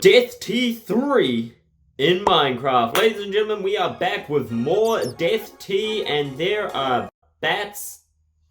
Death T3 in Minecraft. Ladies and gentlemen, we are back with more Death T, and there are bats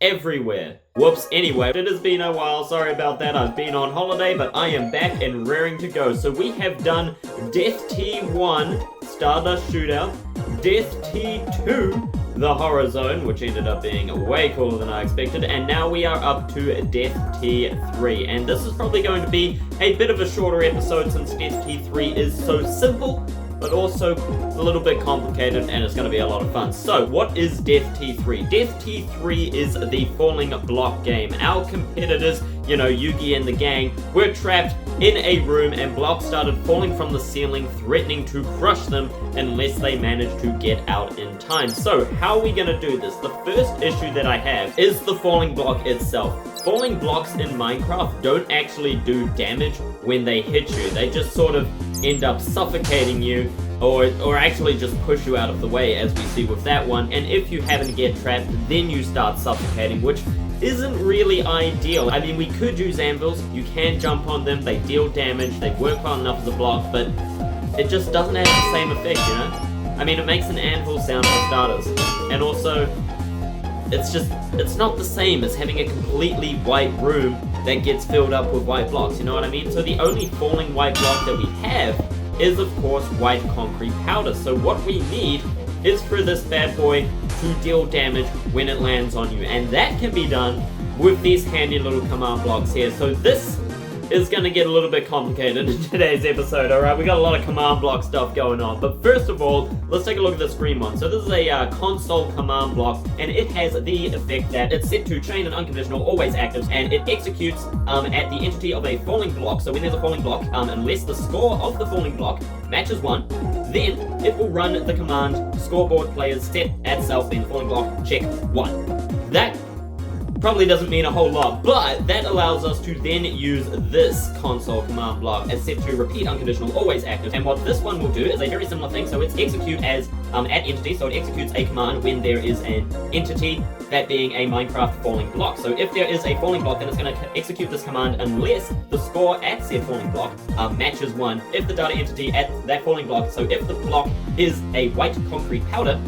everywhere. Whoops, anyway, it has been a while, sorry about that, I've been on holiday, but I am back and raring to go. So we have done Death T1, Stardust Shootout, Death T2, the Horror Zone, which ended up being way cooler than I expected, and now we are up to Death T3, and this is probably going to be a bit of a shorter episode since Death T3 is so simple, but also a little bit complicated, and it's going to be a lot of fun. So, what is Death T3? Death T3 is the falling block game. Our competitors, you know, Yugi and the gang, were trapped in a room and blocks started falling from the ceiling, threatening to crush them unless they managed to get out in time. So, how are we going to do this? The first issue that I have is the falling block itself. Falling blocks in Minecraft don't actually do damage when they hit you. They just sort of end up suffocating you or actually just push you out of the way, as we see with that one. And if you happen to get trapped, then you start suffocating, which isn't really ideal. I mean, we could use anvils. You can jump on them. They deal damage. They work well enough as a block, but it just doesn't have the same effect, you know? I mean, it makes an anvil sound for starters. And also, it's not the same as having a completely white room that gets filled up with white blocks, you know what I mean? So the only falling white block that we have is, of course, white concrete powder. So what we need is for this bad boy to deal damage when it lands on you, and that can be done with these handy little command blocks here. So this is going to get a little bit complicated in today's episode, alright? We got a lot of command block stuff going on, but first of all, let's take a look at this green one. So this is a console command block, and it has the effect that it's set to chain and unconditional, always active, and it executes at the entity of a falling block. So when there's a falling block, unless the score of the falling block matches 1, then it will run the command scoreboard players set at self in falling block check 1. That probably doesn't mean a whole lot, but that allows us to then use this console command block as set to repeat unconditional, always active. And what this one will do is a very similar thing. So it's execute as at entity, so it executes a command when there is an entity, that being a Minecraft falling block. So if there is a falling block, then it's going to execute this command unless the score at said falling block matches 1 if the data entity at that falling block. So if the block is a white concrete powder,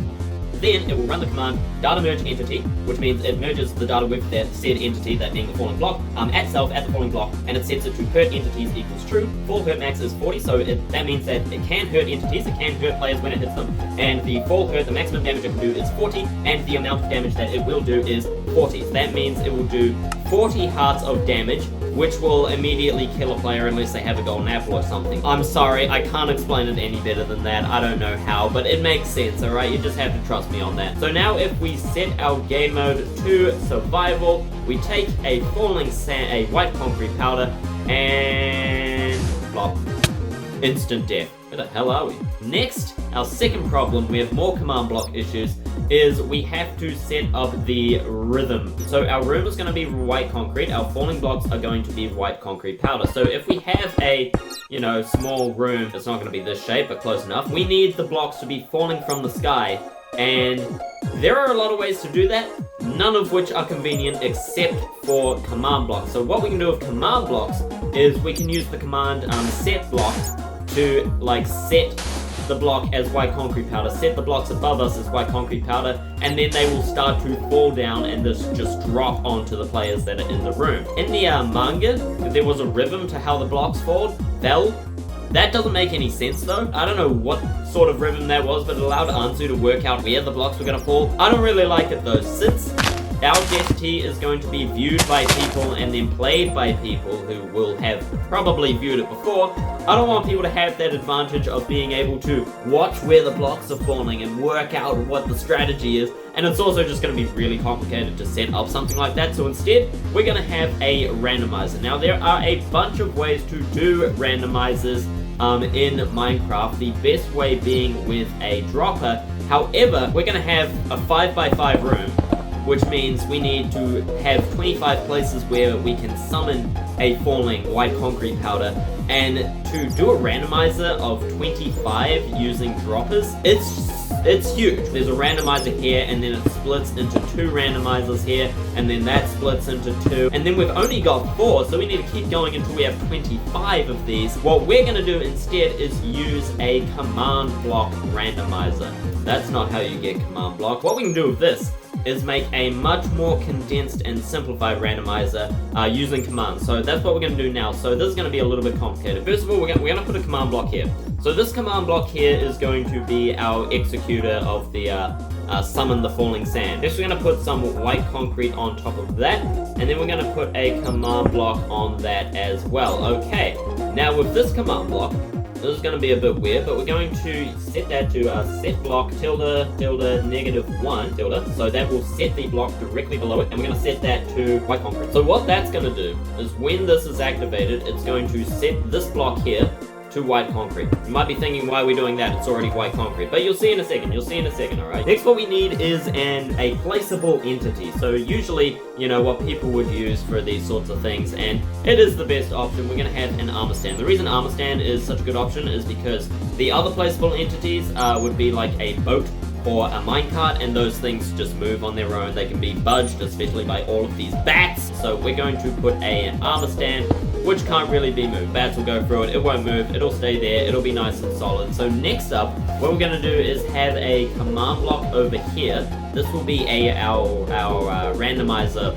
then it will run the command data merge entity, which means it merges the data with that said entity, that being the falling block, at self at the falling block, and it sets it to hurt entities equals true. Fall hurt max is 40, so that means that it can hurt entities, it can hurt players when it hits them, and the fall hurt, the maximum damage it can do is 40, and the amount of damage that it will do is 40. So that means it will do 40 hearts of damage, which will immediately kill a player unless they have a golden apple or something. I'm sorry, I can't explain it any better than that. I don't know how, but it makes sense, alright? You just have to trust me on that. So now if we set our game mode to survival, we take a falling sand, a white concrete powder, and plop. Instant death. Where the hell are we? Next, our second problem, we have more command block issues, is we have to set up the rhythm. So our room is going to be white concrete, our falling blocks are going to be white concrete powder. So if we have a, you know, small room, it's not going to be this shape, but close enough, we need the blocks to be falling from the sky, and there are a lot of ways to do that, none of which are convenient except for command blocks. So what we can do with command blocks is we can use the command set blocks to like set the block as white concrete powder, set the blocks above us as white concrete powder, and then they will start to fall down and just drop onto the players that are in the room. In the manga, there was a rhythm to how the blocks fell. That doesn't make any sense though. I don't know what sort of rhythm that was, but it allowed Anzu to work out where the blocks were going to fall. I don't really like it though, since our Death T is going to be viewed by people and then played by people who will have probably viewed it before. I don't want people to have that advantage of being able to watch where the blocks are falling and work out what the strategy is, and it's also just going to be really complicated to set up something like that. So instead, we're going to have a randomizer. Now there are a bunch of ways to do randomizers in Minecraft, the best way being with a dropper. However, we're going to have a 5x5 room, which means we need to have 25 places where we can summon a falling white concrete powder And to do a randomizer of 25 using droppers, it's huge. There's a randomizer here, and then it splits into 2 randomizers here, and then that splits into 2, and then we've only got 4, so we need to keep going until we have 25 of these. What we're going to do instead is use a command block randomizer. That's not how you get command block. What we can do with this is make a much more condensed and simplified randomizer using commands. So that's what we're going to do now. So this is going to be a little bit complicated. First of all, we're going to put a command block here. So this command block here is going to be our executor of the summon the falling sand. Next, we're going to put some white concrete on top of that, and then we're going to put a command block on that as well. Okay, now with this command block, this is going to be a bit weird, but we're going to set that to set block tilde -1 tilde. So that will set the block directly below it, and we're going to set that to white concrete. So what that's going to do is when this is activated, it's going to set this block here to white concrete. You might be thinking, why are we doing that? It's already white concrete. But you'll see in a second, alright? Next, what we need is a placeable entity. So usually, you know, what people would use for these sorts of things, and it is the best option. We're going to have an armor stand. The reason armor stand is such a good option is because the other placeable entities would be like a boat or a minecart, and those things just move on their own. They can be budged, especially by all of these bats. So we're going to put an armor stand, which can't really be moved. Bats will go through it, it won't move, it'll stay there, it'll be nice and solid. So next up, what we're going to do is have a command block over here. This will be our randomizer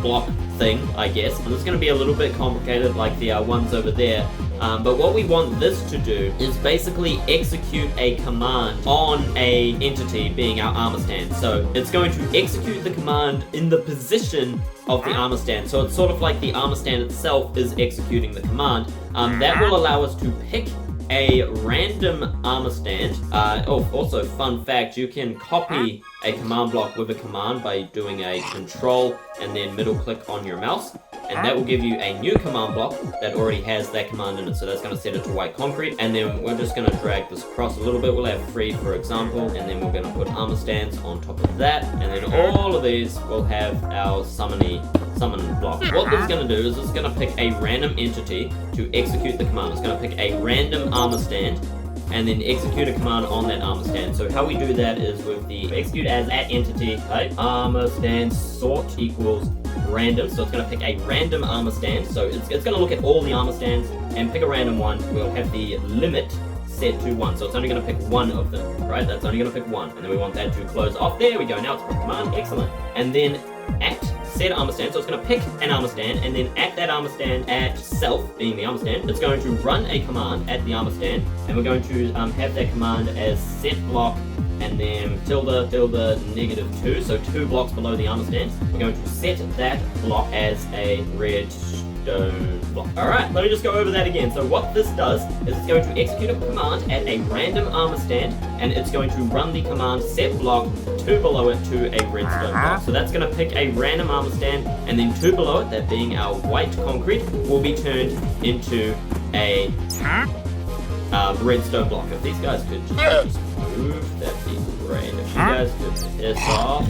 block thing, I guess. And it's going to be a little bit complicated like the ones over there. But what we want this to do is basically execute a command on a entity being our armor stand. So it's going to execute the command in the position of the armor stand. So it's sort of like the armor stand itself is executing the command. That will allow us to pick a random armor stand. Also, fun fact, you can copy a command block with a command by doing a control and then middle click on your mouse. And that will give you a new command block that already has that command in it. So that's going to set it to white concrete. And then we're just going to drag this across a little bit. We'll have 3, for example. And then we're going to put armor stands on top of that. And then all of these will have our summon block. What this is going to do is it's going to pick a random entity to execute the command. It's going to pick a random armor stand and then execute a command on that armor stand. So how we do that is with the execute as @entity type armor stand sort equals random. So it's going to pick a random armor stand. So it's going to look at all the armor stands and pick a random one. We'll have the limit set to 1. So it's only going to pick one of them, right? That's only going to pick one. And then we want that to close off. There we go. Now it's a command. Excellent. And then set armor stand. So it's going to pick an armor stand, and then at that armor stand, at self being the armor stand, it's going to run a command at the armor stand, and we're going to have that command as set block and then tilde -2, so 2 blocks below the armor stand. We're going to set that block as a redstone block. Alright, let me just go over that again. So what this does is it's going to execute a command at a random armor stand, and it's going to run the command set block 2 below it to a redstone block. So that's going to pick a random armor stand, and then 2 below it, that being our white concrete, will be turned into a redstone block. If these guys could just move, that'd be great. If you guys could piss off,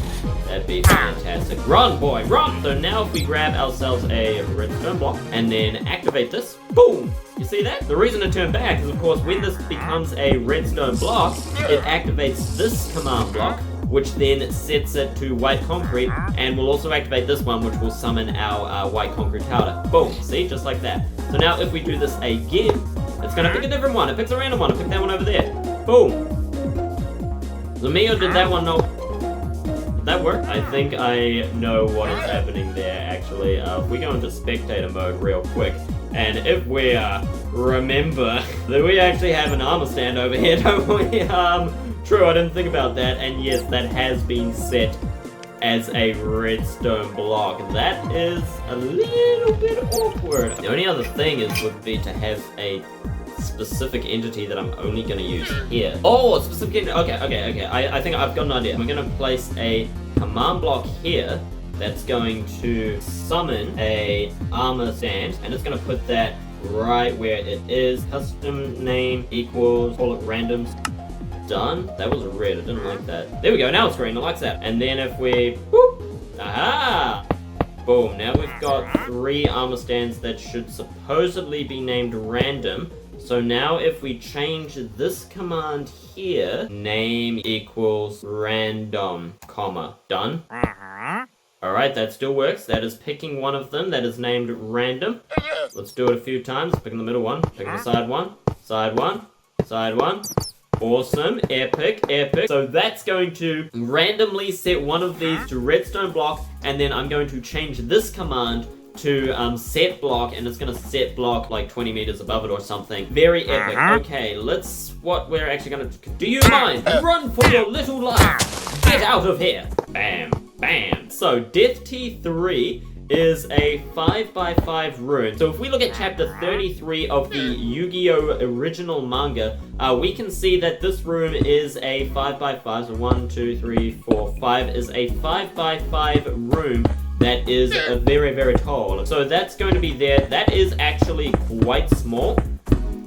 that'd be fantastic. Run, boy, run! So now if we grab ourselves a redstone block and then activate this, boom! You see that? The reason to turn back is, of course, when this becomes a redstone block, it activates this command block, which then sets it to white concrete, and will also activate this one, which will summon our white concrete powder. Boom! See? Just like that. So now if we do this again, it's going to pick a different one. It picks a random one. It picked that one over there. Boom! Zamio, did that one not... Did that work? I think I know what is happening there, actually. If we go into spectator mode real quick, and if we remember that we actually have an armor stand over here, don't we? True, I didn't think about that, and yes, that has been set as a redstone block. That is a little bit awkward. The only other thing would be to have a specific entity that I'm only going to use here. Oh, a specific entity. Okay. I think I've got an idea. I'm going to place a command block here that's going to summon a armor stand, and it's going to put that right where it is. Custom name equals, call it random. Done. That was red. I didn't like that. There we go. Now it's green. I like that. And then if we... Whoop! Aha! Boom. Now we've got 3 armor stands that should supposedly be named random. So now if we change this command here, name equals random, comma, done. Alright, that still works. That is picking one of them that is named random. Let's do it a few times. Pick the middle one, pick the side one, side one, side one. Awesome, epic, epic. So that's going to randomly set one of these to redstone block, and then I'm going to change this command to set block, and it's gonna set block like 20 meters above it or something. Very epic. Okay, what we're actually gonna do. You mind? Run for your little life. Get out of here. Bam, bam. So Death T3 is a 5x5 room. So if we look at chapter 33 of the Yu-Gi-Oh! Original manga, we can see that this room is a 5x5. So 1, 2, 3, 4, 5 is a 5x5 room that is very, very tall. So that's going to be there. That is actually quite small,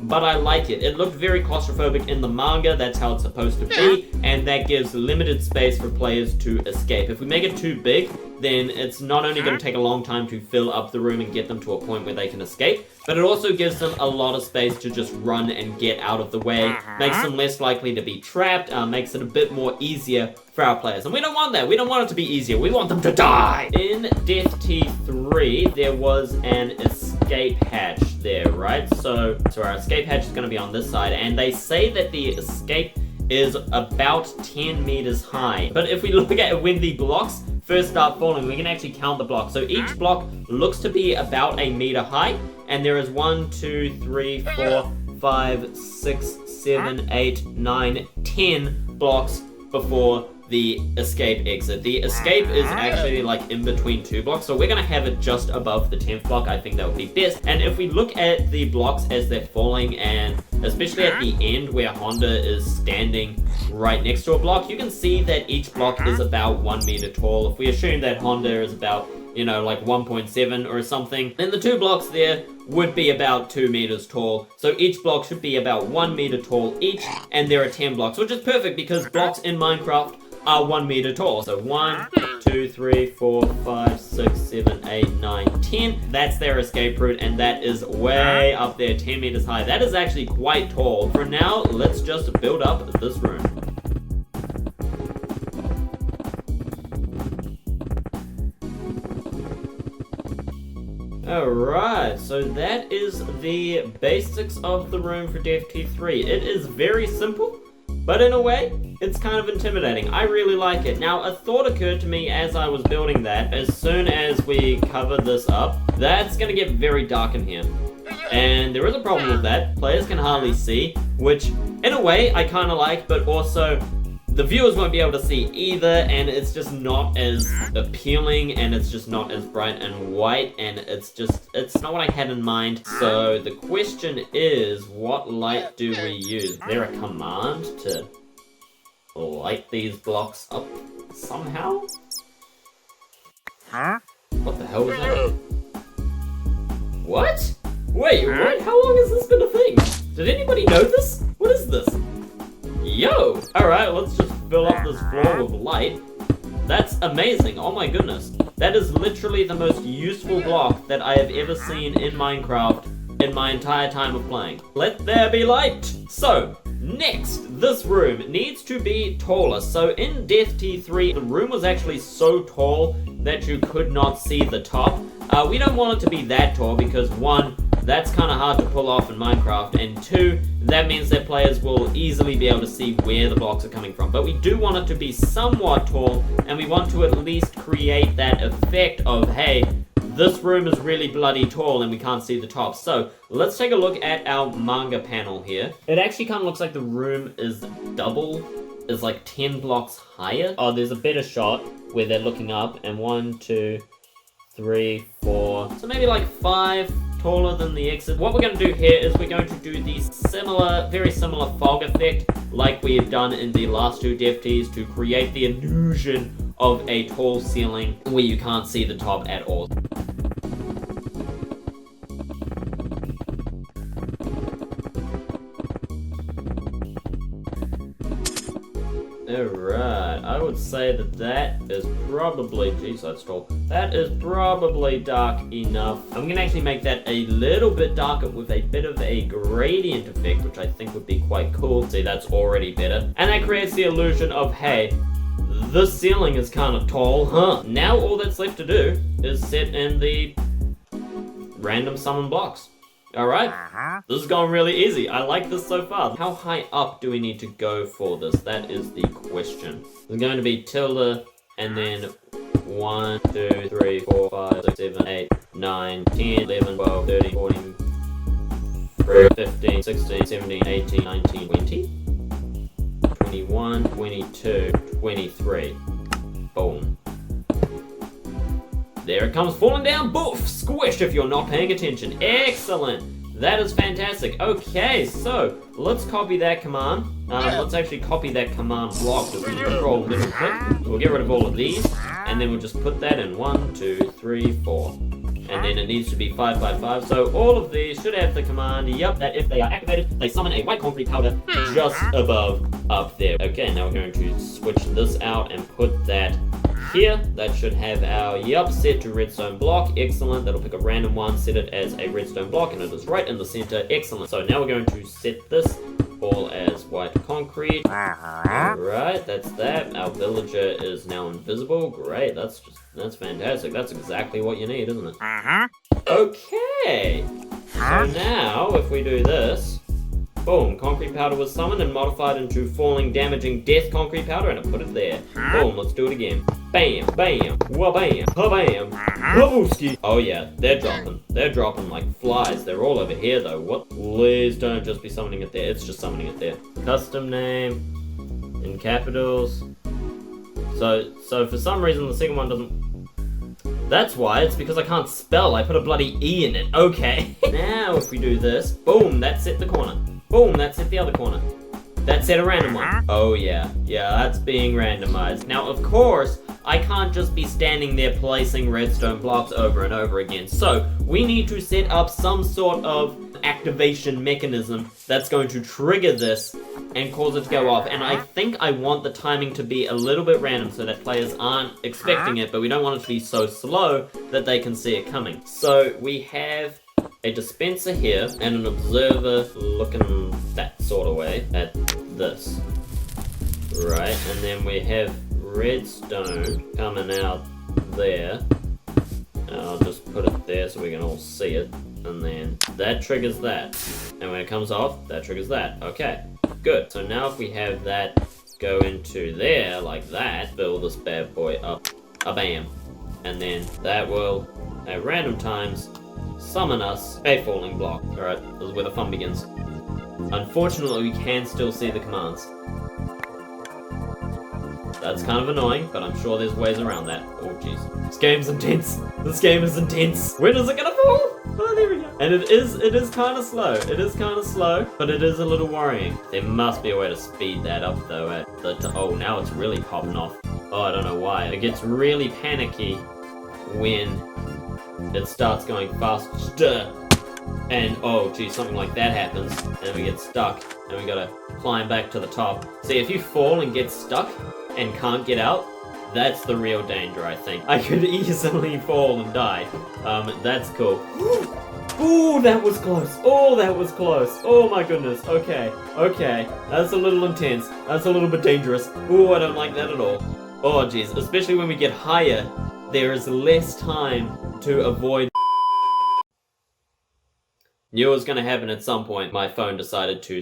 but I like it. It looked very claustrophobic in the manga. That's how it's supposed to be, and that gives limited space for players to escape. If we make it too big, then it's not only going to take a long time to fill up the room and get them to a point where they can escape, but it also gives them a lot of space to just run and get out of the way, makes them less likely to be trapped, makes it a bit more easier for our players. And we don't want that. We don't want it to be easier. We want them to die. In Death T3, there was an escape hatch there, right? So our escape hatch is going to be on this side, and they say that the escape is about 10 meters high. But if we look at when the blocks first start falling, we can actually count the blocks. So each block looks to be about a meter high, and there is 1, 2, 3, 4, 5, 6, 7, 8, 9, 10 blocks before the escape exit. The escape is actually like in between 2 blocks, so we're gonna have it just above the 10th block. I think that would be best. And if we look at the blocks as they're falling, and especially at the end where Honda is standing right next to a block, you can see that each block is about 1 meter tall. If we assume that Honda is about, you know, like 1.7 or something, then the 2 blocks there would be about 2 meters tall. So each block should be about 1 meter tall each, and there are 10 blocks, which is perfect because blocks in Minecraft are 1 meter tall. So 1, 2, 3, 4, 5, 6, 7, 8, 9, 10. That's their escape route, and that is way up there, 10 meters high. That is actually quite tall. For now, let's just build up this room. Alright, so that is the basics of the room for Death T3. It is very simple, but in a way, it's kind of intimidating. I really like it. Now, a thought occurred to me as I was building that. As soon as we cover this up, that's going to get very dark in here. And there is a problem with that. Players can hardly see, which, in a way, I kind of like, but also the viewers won't be able to see either, and it's just not as appealing, and it's just not as bright and white, and it's not what I had in mind. So the question is, what light do we use? Is there a command to light these blocks up somehow? Huh? What the hell was that? What? Wait, what? How long has this been a thing? Did anybody know this? What is this? Yo! Alright, let's just fill up this floor with light. That's amazing, oh my goodness. That is literally the most useful block that I have ever seen in Minecraft in my entire time of playing. Let there be light! So, next, this room needs to be taller. So in Death T3, the room was actually so tall that you could not see the top. We don't want it to be that tall because 1, that's kind of hard to pull off in Minecraft, and 2, that means that players will easily be able to see where the blocks are coming from. But we do want it to be somewhat tall, and we want to at least create that effect of, hey, this room is really bloody tall and we can't see the top. So let's take a look at our manga panel here. It actually kind of looks like the room is like 10 blocks higher. Oh, there's a better shot where they're looking up, and 1, 2, 3, 4, so maybe like 5 taller than the exit. What we're going to do here is we're going to do the very similar fog effect like we have done in the last 2 Death Ts to create the illusion of a tall ceiling where you can't see the top at all. Alright, I would say that is probably, geez, that's tall. That is probably dark enough. I'm gonna actually make that a little bit darker with a bit of a gradient effect, which I think would be quite cool. See, that's already better. And that creates the illusion of, hey, the ceiling is kind of tall, huh? Now all that's left to do is set in the random summon blocks. Alright, this is going really easy. I like this so far. How high up do we need to go for this? That is the question. It's going to be tilde and then 1, 2, 3, 4, 5, 6, 7, 8, 9, 10, 11, 12, 13, 14, 15, 16, 17, 18, 19, 20, 21, 22, 23. Boom. There it comes falling down, boof! Squish if you're not paying attention. Excellent! That is fantastic. Okay, so let's copy that command. Let's actually copy that command block. Just control middle click. We'll get rid of all of these, and then we'll just put that in 1, 2, 3, 4. And then it needs to be 5, 5, 5. So all of these should have the command, yep, that if they are activated, they summon a white concrete powder just above up there. Okay, now we're going to switch this out and put that here. That should have our, yep, set to redstone block. Excellent. That'll pick a random one, set it as a redstone block, and it is right in the center. Excellent. So now we're going to set this all as white concrete. Alright, that's that. Our villager is now invisible. Great, that's fantastic. That's exactly what you need, isn't it? Okay. So now, if we do this, boom, concrete powder was summoned and modified into falling, damaging death concrete powder, and I put it there. Boom, let's do it again. Bam, bam, wha-bam, ha-bam, ha-booski. Oh yeah, they're dropping. They're dropping like flies. They're all over here though. What? Please don't just be summoning it there. It's just summoning it there. Custom name in capitals. So for some reason the second one doesn't. That's why. It's because I can't spell. I put a bloody E in it. Okay. Now if we do this, boom, that's at the corner. Boom, that's at the other corner. That's at a random one. Oh yeah, that's being randomized. Now of course, I can't just be standing there placing redstone blocks over and over again. So we need to set up some sort of activation mechanism that's going to trigger this and cause it to go off. And I think I want the timing to be a little bit random so that players aren't expecting it, but we don't want it to be so slow that they can see it coming. So we have a dispenser here and an observer looking that sort of way at this. Right, and then we have redstone coming out there. I'll just put it there so we can all see it. And then that triggers that. And when it comes off, that triggers that. Okay, good. So now if we have that go into there like that, build this bad boy up. A-bam. And then that will, at random times, summon us a falling block. Alright, this is where the fun begins. Unfortunately, we can still see the commands. That's kind of annoying, but I'm sure there's ways around that. Oh, jeez. This game's intense. This game is intense. When is it gonna fall? Oh, there we go. And it is kind of slow. It is kind of slow, but it is a little worrying. There must be a way to speed that up, though. Oh, now it's really popping off. Oh, I don't know why. It gets really panicky when it starts going faster. And, oh, geez, something like that happens. And we get stuck. And we gotta climb back to the top. See, if you fall and get stuck and can't get out, that's the real danger, I think. I could easily fall and die. That's cool. Ooh, that was close. Oh, that was close. Oh my goodness. Okay. That's a little intense. That's a little bit dangerous. Ooh, I don't like that at all. Oh, jeez. Especially when we get higher, there is less time to avoid. Knew it was going to happen at some point. My phone decided to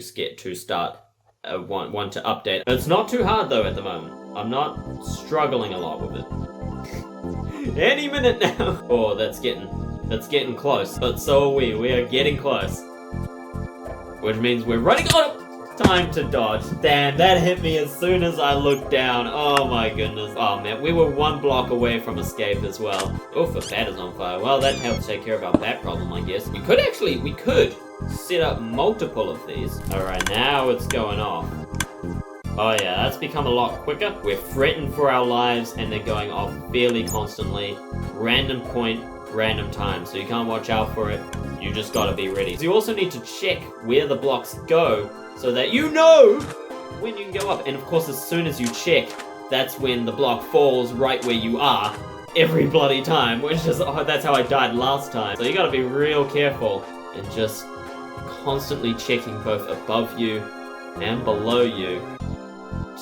start want to update. It's not too hard though at the moment. I'm not struggling a lot with it. Any minute now. Oh, that's getting close. But so are we. We are getting close. Which means we're running on. Time to dodge. Damn, that hit me as soon as I looked down. Oh my goodness. Oh man, we were one block away from escape as well. Oof, a bat is on fire. Well, that helps take care of our bat problem, I guess. We could set up multiple of these. Alright, now it's going off. Oh yeah, that's become a lot quicker. We're fretting for our lives and they're going off fairly constantly. Random point, random time. So you can't watch out for it. You just gotta be ready. So you also need to check where the blocks go so that you know when you can go up. And of course, as soon as you check, that's when the block falls right where you are every bloody time, which is, that's how I died last time. So you gotta be real careful and just constantly checking both above you and below you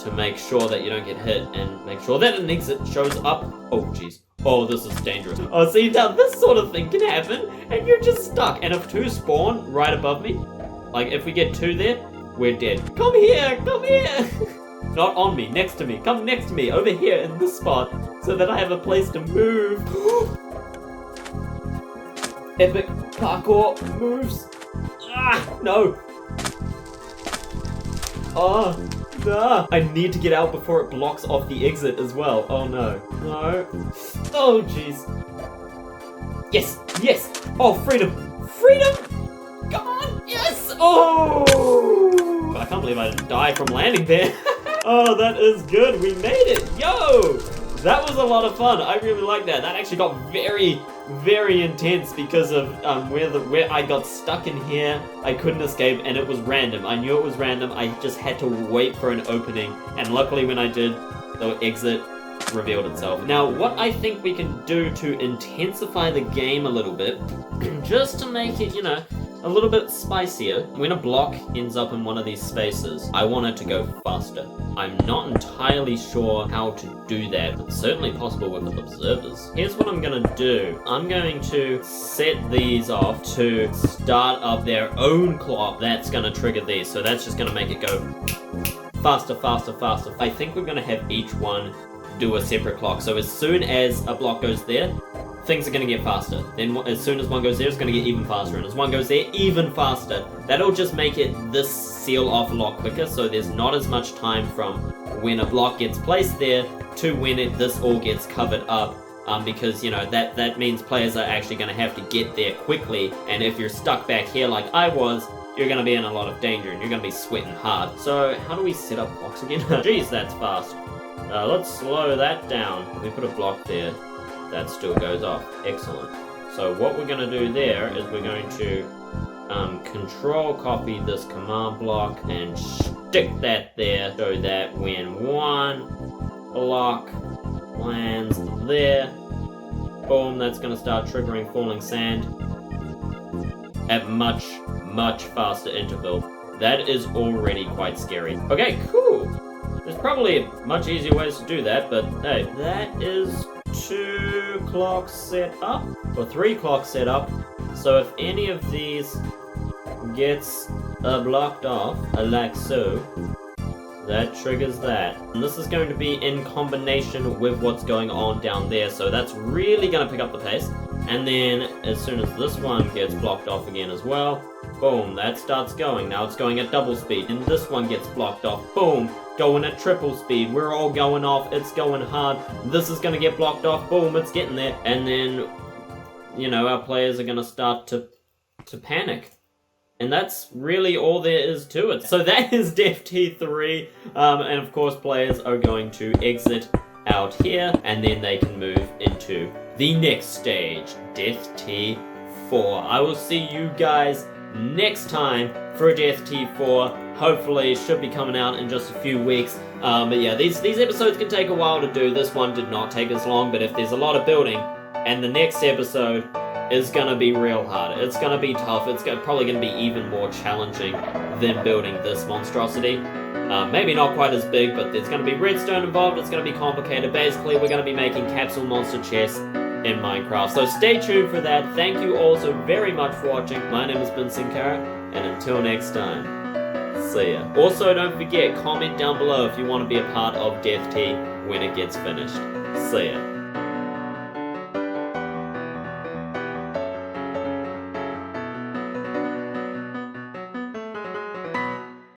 to make sure that you don't get hit and make sure that an exit shows up. Oh, jeez. Oh, this is dangerous. Oh, see, now this sort of thing can happen and you're just stuck. And if 2 spawn right above me, like if we get 2 there, we're dead. Come here, come here. Not on me, next to me. Come next to me, over here in this spot, so that I have a place to move. Epic parkour moves. Ah, no. Oh, no. I need to get out before it blocks off the exit as well. Oh, no. No. Oh, jeez. Yes, yes. Oh, freedom. Freedom. Come on, yes. Oh. I can't believe I didn't die from landing there. Oh, that is good. We made it. Yo! That was a lot of fun. I really like that. That actually got very, very intense because of where I got stuck in here. I couldn't escape and it was random. I knew it was random. I just had to wait for an opening. And luckily when I did, the exit revealed itself. Now, what I think we can do to intensify the game a little bit, just to make it, you know, a little bit spicier. When a block ends up in one of these spaces, I want it to go faster. I'm not entirely sure how to do that. It's certainly possible with the observers. Here's what I'm gonna do. I'm going to set these off to start up their own clock. That's gonna trigger these, so that's just gonna make it go faster, faster, faster. I think we're gonna have each one do a separate clock. So as soon as a block goes there, things are going to get faster. Then as soon as one goes there, it's going to get even faster. And as one goes there, even faster. That'll just make this seal off a lot quicker, so there's not as much time from when a block gets placed there to when this all gets covered up. Because, you know, that means players are actually going to have to get there quickly. And if you're stuck back here like I was, you're going to be in a lot of danger and you're going to be sweating hard. So how do we set up blocks again? Jeez, that's fast. Let's slow that down. We put a block there. That still goes off. Excellent. So what we're going to do there is we're going to control copy this command block and stick that there so that when one block lands there, boom, that's going to start triggering falling sand at much, much faster interval. That is already quite scary. Okay, cool. There's probably much easier ways to do that, but hey, that is 2 clocks set up, or 3 clocks set up. So if any of these gets blocked off, like so, that triggers that. And this is going to be in combination with what's going on down there, so that's really going to pick up the pace. And then as soon as this one gets blocked off again as well, boom, that starts going. Now it's going at double speed. And this one gets blocked off, boom, going at triple speed. We're all going off, it's going hard. This is going to get blocked off, boom, it's getting there. And then, you know, our players are going to start to panic. And that's really all there is to it. So that is Death T3. And of course, players are going to exit out here, and then they can move into the next stage, Death T4. I will see you guys next time for Death T4. Hopefully, it should be coming out in just a few weeks. But yeah, these episodes can take a while to do. This one did not take as long, but if there's a lot of building, and the next episode is gonna be real hard. It's gonna be tough. It's probably gonna be even more challenging than building this monstrosity. Maybe not quite as big, but there's gonna be redstone involved. It's gonna be complicated. Basically, we're gonna be making capsule monster chests in Minecraft. So stay tuned for that. Thank you all so very much for watching. My name has been Senkara, and until next time, see ya. Also, don't forget, comment down below if you want to be a part of Death T when it gets finished. See ya.